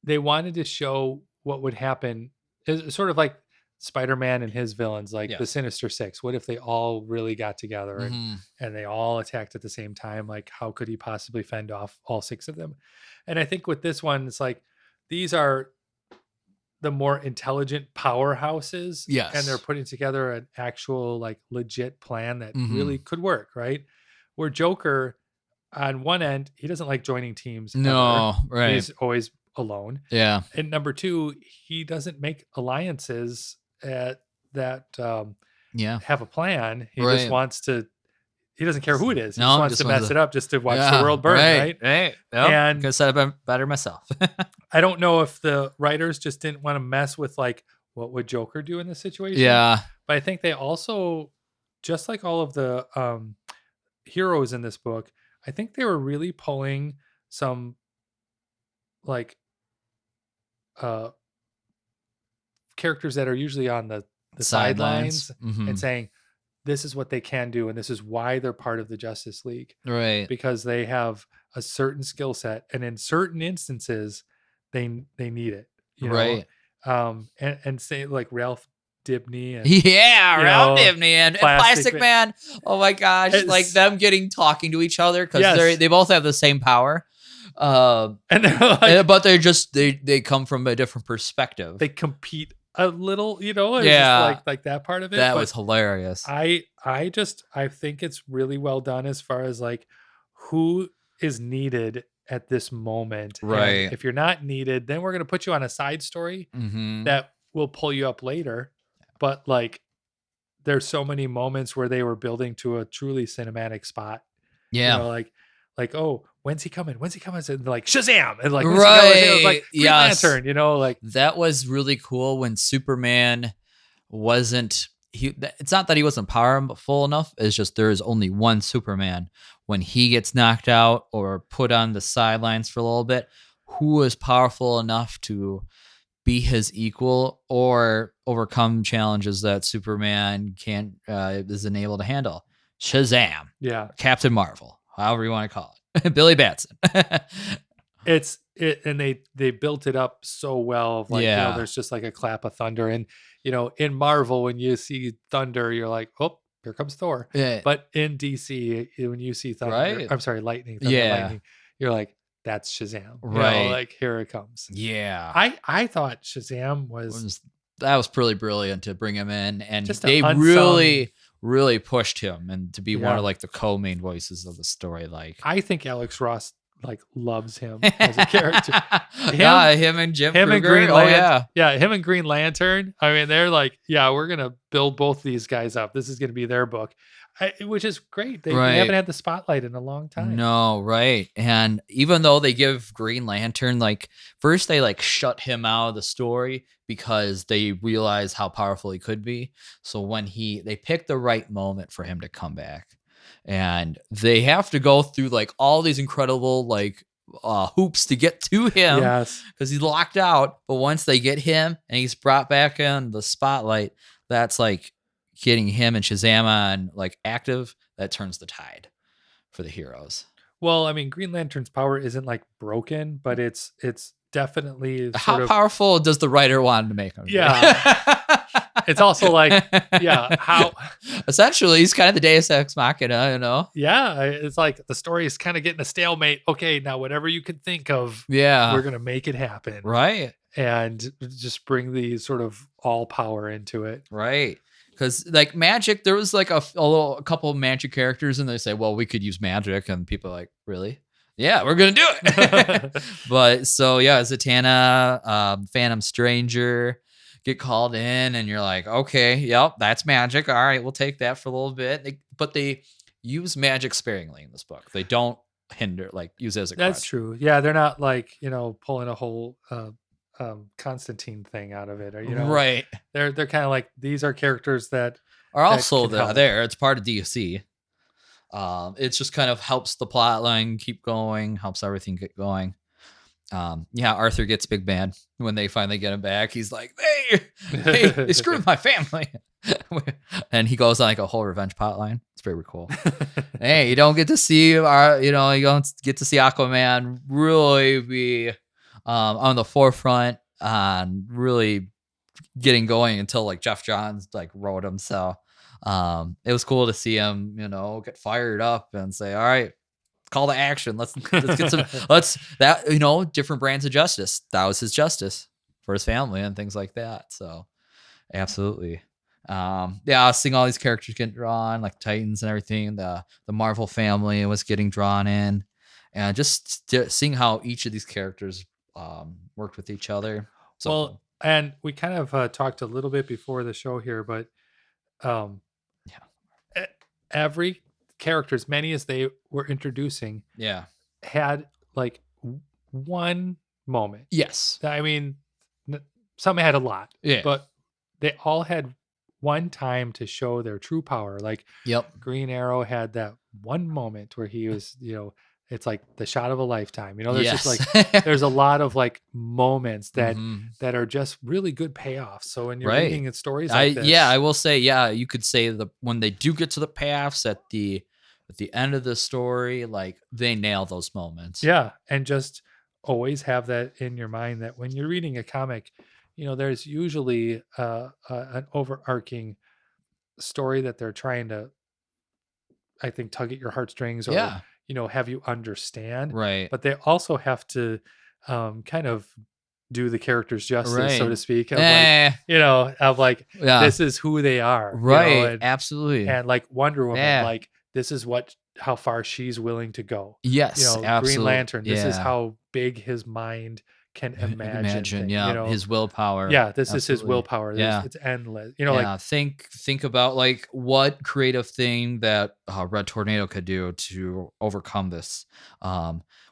B: they wanted to show what would happen. It's sort of like Spider-Man and his villains, like the Sinister Six. What if they all really got together and they all attacked at the same time? Like, how could he possibly fend off all 6 of them? And I think with this one, it's like these are the more intelligent powerhouses.
A: Yes.
B: And they're putting together an actual, like, legit plan that really could work, right? Where Joker, on one end, he doesn't like joining teams.
A: No,
B: ever.
A: right.
B: He's always alone.
A: Yeah.
B: And number 2, he doesn't make alliances that have a plan. He just wants to, he doesn't care who it is. He just wants to mess it up just to watch the world burn, right?
A: Right. Yep.
B: And
A: could set up better myself.
B: I don't know if the writers just didn't want to mess with, like, what would Joker do in this situation?
A: Yeah.
B: But I think they also, just like all of the heroes in this book, I think they were really pulling some, like, characters that are usually on the sidelines and saying, this is what they can do, and this is why they're part of the Justice League.
A: Right.
B: Because they have a certain skill set, and in certain instances, they need it. You know?
A: Right.
B: And say, like, Ralph Dibny and
A: Ralph Dibny and Plastic Man. Oh my gosh, like them talking to each other because they both have the same power. And they're like, but they're just they come from a different perspective.
B: They compete a little, just like that part of it.
A: That was hilarious.
B: I think it's really well done as far as, like, who is needed at this moment.
A: Right.
B: And if you're not needed, then we're going to put you on a side story that will pull you up later. But, like, there's so many moments where they were building to a truly cinematic spot.
A: Yeah.
B: Like, oh, when's he coming? When's he coming? And like, Shazam! And like,
A: right.
B: Like, Green Lantern, like
A: that was really cool when Superman wasn't. It's not that he wasn't powerful enough. It's just there is only one Superman. When he gets knocked out or put on the sidelines for a little bit, who is powerful enough to be his equal or overcome challenges that Superman isn't able to handle? Shazam.
B: Yeah.
A: Captain Marvel. However you want to call it. Billy Batson.
B: And they built it up so well. Like, there's just like a clap of thunder. And, in Marvel, when you see thunder, you're like, oh, here comes Thor.
A: Yeah.
B: But in DC, when you see thunder, I'm sorry, lightning, lightning, you're like, that's Shazam.
A: Right.
B: Like, here it comes.
A: Yeah.
B: I thought Shazam
A: that was pretty brilliant to bring him in. And
B: just
A: they really pushed him and to be one of, like, the co-main voices of the story. Like,
B: I think Alex Ross, like, loves him as a character.
A: Him and Jim Kruger.
B: And Green Lantern. Yeah, him and Green Lantern. I mean, they're like, we're gonna build both these guys up. This is gonna be their book, which is great. They haven't had the spotlight in a long time.
A: No, right. And even though they give Green Lantern, like, first they, like, shut him out of the story because they realize how powerful he could be. So when they pick the right moment for him to come back. And they have to go through, like, all these incredible, like, hoops to get to him.
B: Yes.
A: Because he's locked out. But once they get him and he's brought back in the spotlight, that's, like, getting him and Shazam on, like, active. That turns the tide for the heroes.
B: Well, I mean, Green Lantern's power isn't, like, broken, but it's definitely
A: how powerful does the writer want to make him?
B: Yeah. It's also like, how
A: essentially he's kind of the Deus Ex Machina,
B: Yeah, it's like the story is kind of getting a stalemate. Okay, now whatever you can think of, we're gonna make it happen,
A: right?
B: And just bring the sort of all power into it,
A: right? Because, like, magic, there was like a couple of magic characters, and they say, well, we could use magic, and people are like, really? Yeah, we're gonna do it. But so Zatanna, Phantom Stranger get called in, and you're like, okay, yep, that's magic. All right, we'll take that for a little bit. But they use magic sparingly in this book. They don't use it as a crutch.
B: That's true. Yeah, they're not like, pulling a whole Constantine thing out of it, or
A: right.
B: They're kind of like, these are characters that
A: are also there. It's part of DC. It just kind of helps the plot line keep going, helps everything get going. Arthur gets big mad when they finally get him back. He's like, they screwed my family. And he goes on, like, a whole revenge plotline. It's very cool. Hey, you don't get to see you don't get to see Aquaman really be on the forefront, really getting going until like Jeff Johns like wrote him. So it was cool to see him, get fired up and say, all right, call to action. Let's get some different brands of justice. That was his justice for his family and things like that. So absolutely. I was seeing all these characters getting drawn, like Titans and everything. The Marvel family was getting drawn in, and just seeing how each of these characters worked with each other. So
B: well, and we kind of talked a little bit before the show here, but every character, as many as they were introducing, had like one moment.
A: Yes.
B: I mean, some had a lot, but they all had one time to show their true power. Like Green Arrow had that one moment where he was, it's like the shot of a lifetime. There's just like there's a lot of like moments that that are just really good payoffs. So when you're reading in stories like this,
A: I will say, you could say when they do get to the payoffs at the end of the story, like they nail those moments.
B: Yeah, and just always have that in your mind that when you're reading a comic, there's usually an overarching story that they're trying to, I think, tug at your heartstrings or have you understand.
A: Right.
B: But they also have to kind of do the characters justice, so to speak. Of like, this is who they are.
A: Right. Absolutely.
B: And like Wonder Woman, like this is how far she's willing to go.
A: Yes. Absolutely.
B: Green Lantern, this is how big his mind can imagine
A: his willpower.
B: This is his willpower. It's endless.
A: Think about like what creative thing that Red Tornado could do to overcome this.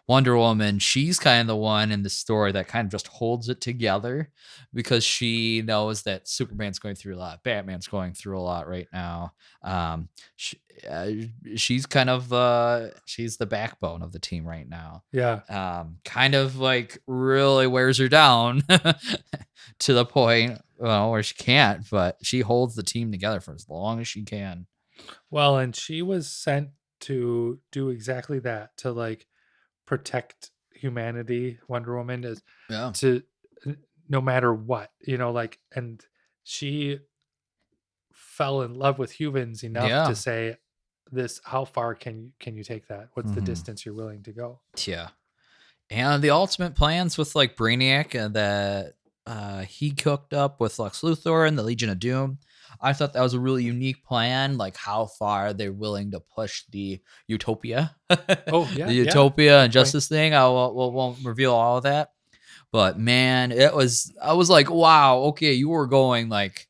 A: Wonder Woman, she's kind of the one in the story that kind of just holds it together because she knows that Superman's going through a lot, Batman's going through a lot right now. She's kind of she's the backbone of the team right now. Kind of like really wears her down to the point where she can't, but she holds the team together for as long as she can.
B: Well, and she was sent to do exactly that, to like protect humanity. Wonder Woman is to no matter what, and she fell in love with humans enough to say, this, how far can you take that? What's the distance you're willing to go?
A: And the ultimate plans with like Brainiac that he cooked up with Lex Luthor and the Legion of Doom. I thought that was a really unique plan, like how far they're willing to push the utopia. The utopia and justice thing. I won't reveal all of that. But man, I was like, wow, okay, you were going like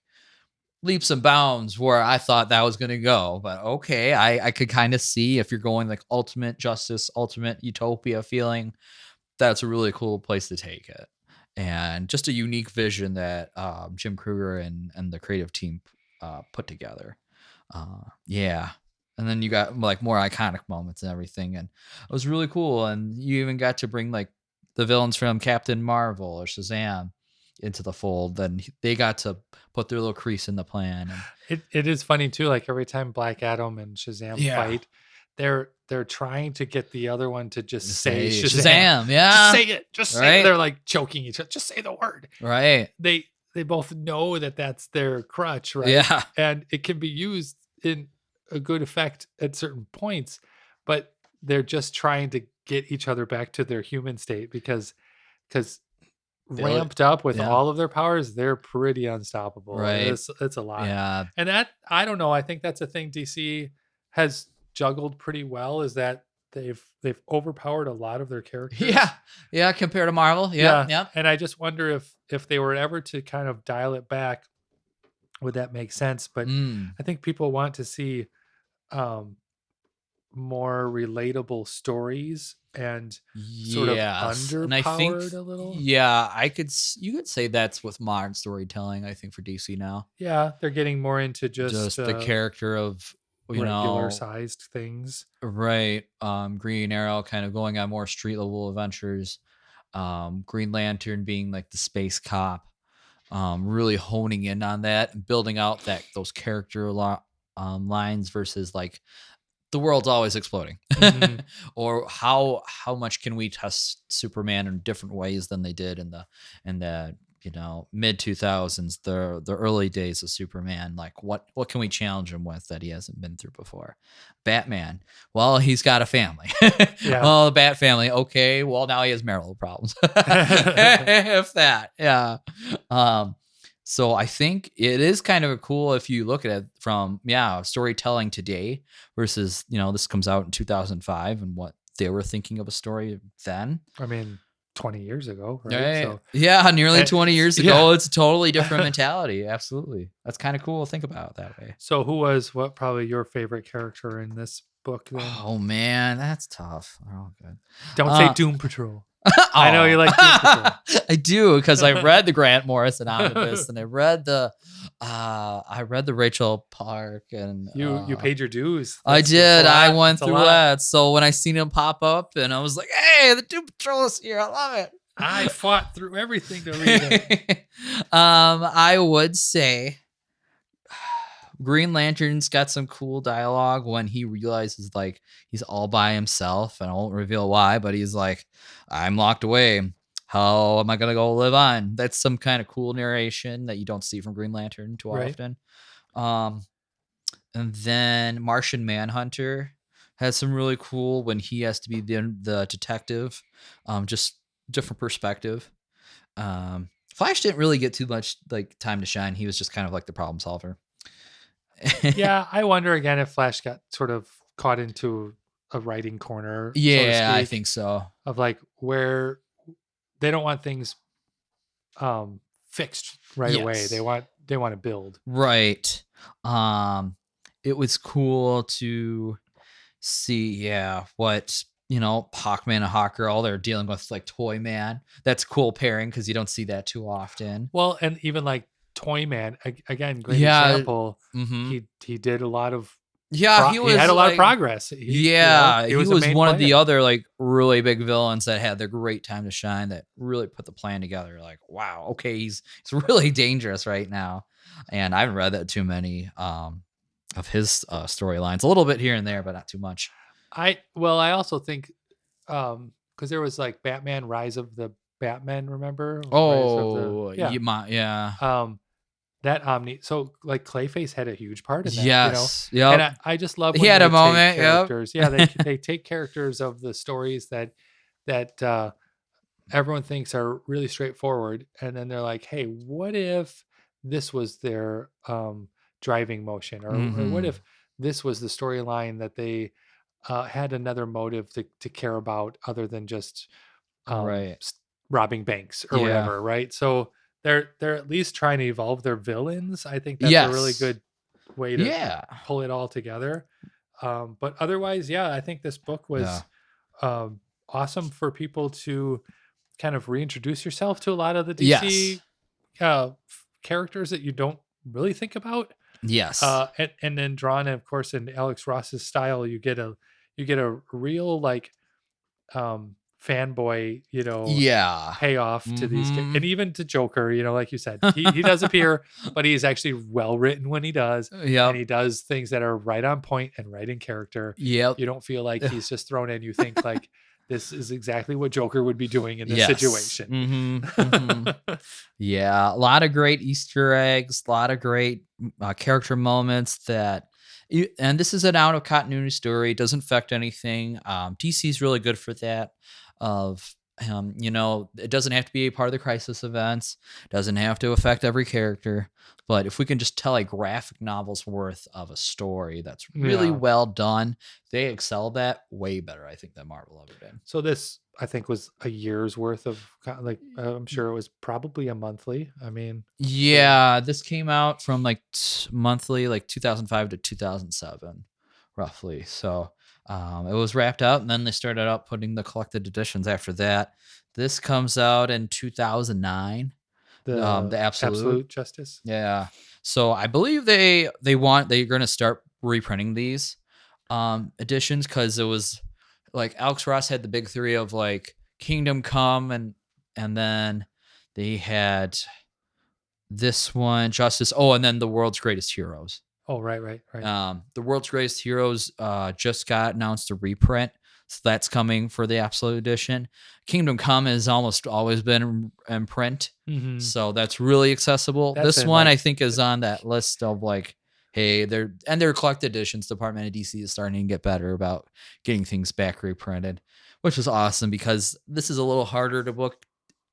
A: leaps and bounds where I thought that was going to go. But okay, I could kind of see if you're going like ultimate justice, ultimate utopia feeling, that's a really cool place to take it. And just a unique vision that Jim Kruger and the creative team put together. And then you got like more iconic moments and everything. And it was really cool. And you even got to bring like the villains from Captain Marvel or Shazam into the fold. Then they got to put their little crease in the plan. And
B: it is funny too. Like every time Black Adam and Shazam fight, they're trying to get the other one to just say Shazam. Just say it. Just say it. They're like choking each other. Just say the word.
A: Right.
B: They both know that that's their crutch, right?
A: Yeah.
B: And it can be used in a good effect at certain points, but they're just trying to get each other back to their human state because ramped up with all of their powers, they're pretty unstoppable.
A: Right.
B: It's a lot.
A: Yeah.
B: And that, I don't know, I think that's a thing DC has juggled pretty well, is that they've overpowered a lot of their characters.
A: Yeah, compared to Marvel. Yeah.
B: And I just wonder if they were ever to kind of dial it back, would that make sense? But I think people want to see more relatable stories and sort of underpowered
A: and I think,
B: a little.
A: Yeah, you could say that's with modern storytelling, I think, for DC now.
B: Yeah, they're getting more into just
A: the character of
B: regular sized things.
A: Right. Green Arrow kind of going on more street level adventures. Green Lantern being like the space cop. Really honing in on that and building out those character lines versus like the world's always exploding. Or how much can we test Superman in different ways than they did in the mid 2000s, the early days of Superman. Like, what can we challenge him with that he hasn't been through before? Batman. Well, he's got a family.
B: Yeah.
A: Well, the Bat family. Okay. Well, now he has marital problems. If that, yeah. So I think it is kind of cool if you look at it from storytelling today versus this comes out in 2005 and what they were thinking of a story then.
B: I mean, 20 years ago, right?
A: Right.
B: So,
A: yeah, nearly 20 years ago.
B: yeah.
A: It's a totally different mentality. Absolutely. That's kind of cool to think about it that way.
B: So who was probably your favorite character in this book then?
A: Oh man, that's tough. Oh, good.
B: Don't say Doom Patrol. I know you like Doom Patrol.
A: I do, because I read the Grant Morrison omnibus and I read the Rachel Park, and
B: you paid your dues.
A: I did. I went through that. So when I seen him pop up and I was like, hey, the Doom Patrol is here. I love it.
B: I fought through everything to read it.
A: I would say Green Lantern's got some cool dialogue when he realizes like he's all by himself, and I won't reveal why, but he's like, I'm locked away. How am I going to go live on? That's some kind of cool narration that you don't see from Green Lantern too often. And then Martian Manhunter has some really cool when he has to be the detective, just different perspective. Flash didn't really get too much like time to shine. He was just kind of like the problem solver.
B: Yeah, I wonder again if Flash got sort of caught into a writing corner.
A: Yeah,
B: so to speak,
A: I think so.
B: Of like where they don't want things fixed right away. They want to build.
A: Right. It was cool to see, what Hawkman and Hawkgirl, they're dealing with like Toyman. That's a cool pairing because you don't see that too often.
B: Well, and even like Toyman, again, great example.
A: Mm-hmm.
B: He did a lot of
A: he had a
B: lot of progress.
A: He was one of the other like really big villains that had their great time to shine, that really put the plan together. Like, wow, okay, he's really dangerous right now. And I haven't read that too many of his storylines, a little bit here and there, but not too much. I
B: also think because there was like Batman Rise of the Batman, remember? That so like Clayface had a huge part in that.
A: Yes.
B: And I just love when
A: he had a moment.
B: Characters. They take characters of the stories that everyone thinks are really straightforward, and then they're like, hey, what if this was their driving motion, or what if this was the storyline that they had another motive to care about other than just robbing banks or whatever, right? So they're at least trying to evolve their villains. I think that's a really good way to pull it all together. But otherwise, I think this book was awesome for people to kind of reintroduce yourself to a lot of the DC characters that you don't really think about.
A: Yes.
B: And then drawn, of course, in Alex Ross's style, you get a real like fanboy, payoff to these, and even to Joker, like you said, he does appear, but he's actually well written when he does. And he does things that are right on point and right in character. You don't feel like he's just thrown in. You think like this is exactly what Joker would be doing in this situation.
A: A lot of great Easter eggs, a lot of great character moments and this is an out of continuity story. It doesn't affect anything. DC's really good for that. It doesn't have to be a part of the crisis events. Doesn't have to affect every character. But if we can just tell a graphic novel's worth of a story that's really well done, they excel that way better, I think, than Marvel ever did.
B: So this, I think, was a year's worth of, like, I'm sure it was probably a monthly. I mean,
A: this came out from like monthly, like 2005 to 2007, roughly. So it was wrapped out, and then they started out putting the collected editions after that. This comes out in 2009. The Absolute
B: Justice.
A: Yeah. So I believe they're going to start reprinting these editions, because it was like Alex Ross had the big three of like Kingdom Come, and then they had this one, Justice. Oh, and then The World's Greatest Heroes.
B: Oh, right.
A: The World's Greatest Heroes just got announced a reprint. So that's coming for the Absolute Edition. Kingdom Come has almost always been in print. So that's really accessible. This one I think is on that list of like, hey, their collected editions department at DC is starting to get better about getting things back reprinted, which is awesome because this is a little harder to book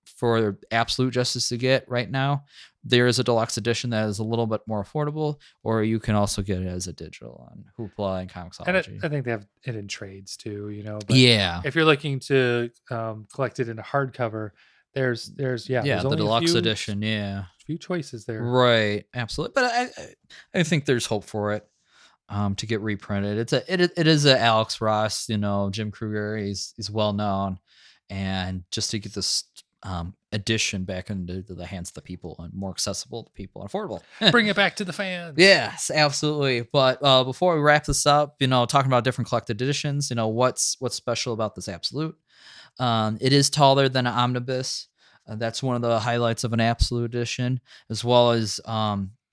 A: for Absolute Justice to get right now. There is a deluxe edition that is a little bit more affordable, or you can also get it as a digital on Hoopla and Comixology.
B: And I think they have it in trades too, you know.
A: But yeah.
B: If you're looking to collect it in a hardcover, there's the
A: deluxe edition. Yeah,
B: few choices there.
A: Right, absolutely. But I think there's hope for it to get reprinted. It is a Alex Ross, you know, Jim Kruger. He's well known, and just to get this edition back into the hands of the people and more accessible to people and affordable.
B: Bring it back to the fans.
A: Yes, absolutely. But before we wrap this up, you know, talking about different collected editions, you know, what's special about this Absolute? It is taller than an omnibus. That's one of the highlights of an Absolute edition, as well as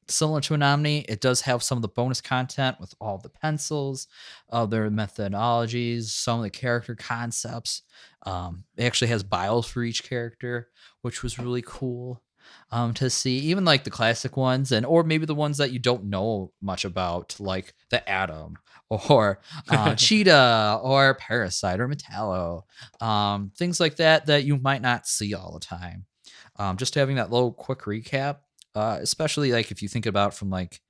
A: similar to an Omni, it does have some of the bonus content with all the pencils, their methodologies, some of the character concepts. It actually has bios for each character, which was really cool to see. Even like the classic ones, or maybe the ones that you don't know much about, like the Atom or Cheetah or Parasite or Metallo, things like that you might not see all the time. Just having that little quick recap. Especially like if you think about from like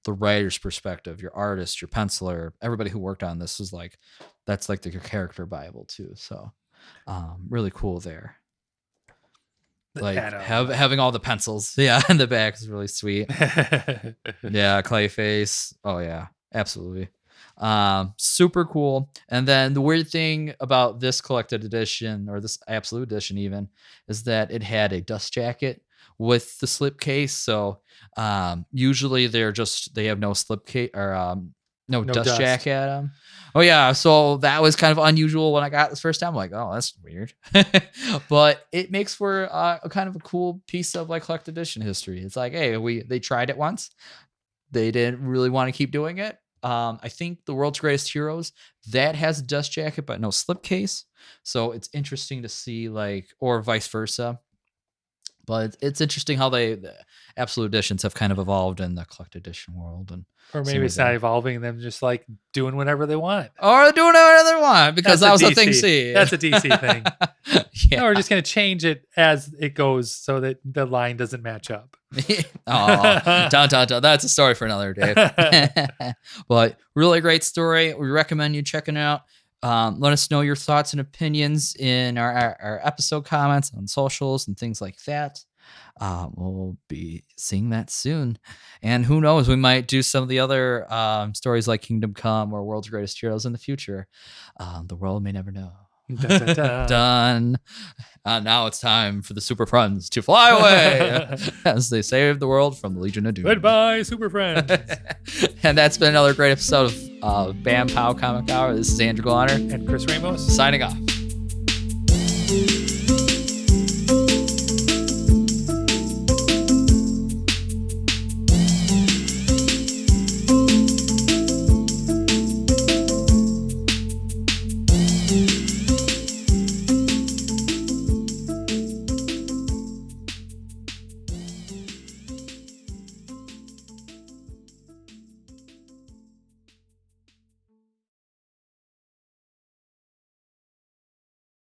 A: the writer's perspective, your artist, your penciler, everybody who worked on this is like, that's like your character Bible too. So really cool there. Like having all the pencils. Yeah. In the back is really sweet. Yeah. Clayface. Oh yeah, absolutely. Super cool. And then the weird thing about this collected edition, or this Absolute edition even, is that it had a dust jacket with the slipcase. So usually they have no slipcase or no dust jacket at them. Oh yeah, so that was kind of unusual when I got this first time. I'm like, oh, that's weird. But it makes for a kind of a cool piece of like collected edition history. It's like, hey, they tried it once. They didn't really want to keep doing it. I think the World's Greatest Heroes, that has a dust jacket but no slipcase. So it's interesting to see, like, or vice versa. But it's interesting how the Absolute editions have kind of evolved in the collected edition world. Or
B: maybe it's not evolving, them just like doing whatever they want.
A: Or doing whatever they want, because that was a thing C.
B: That's a DC thing. Yeah. No, we're just going to change it as it goes so that the line doesn't match up.
A: Oh, dun, dun, dun. That's a story for another day. But really great story. We recommend you checking it out. Let us know your thoughts and opinions in our episode comments on socials and things like that. We'll be seeing that soon. And who knows, we might do some of the other stories like Kingdom Come or World's Greatest Heroes in the future. The world may never know. Dun, dun, dun. Done. Now it's time for the Super Friends to fly away as they save the world from the Legion of Doom.
B: Goodbye, Super Friends.
A: And that's been another great episode of Bam Pow Comic Hour. This is Andrew Glonner
B: and Chris Ramos
A: signing off.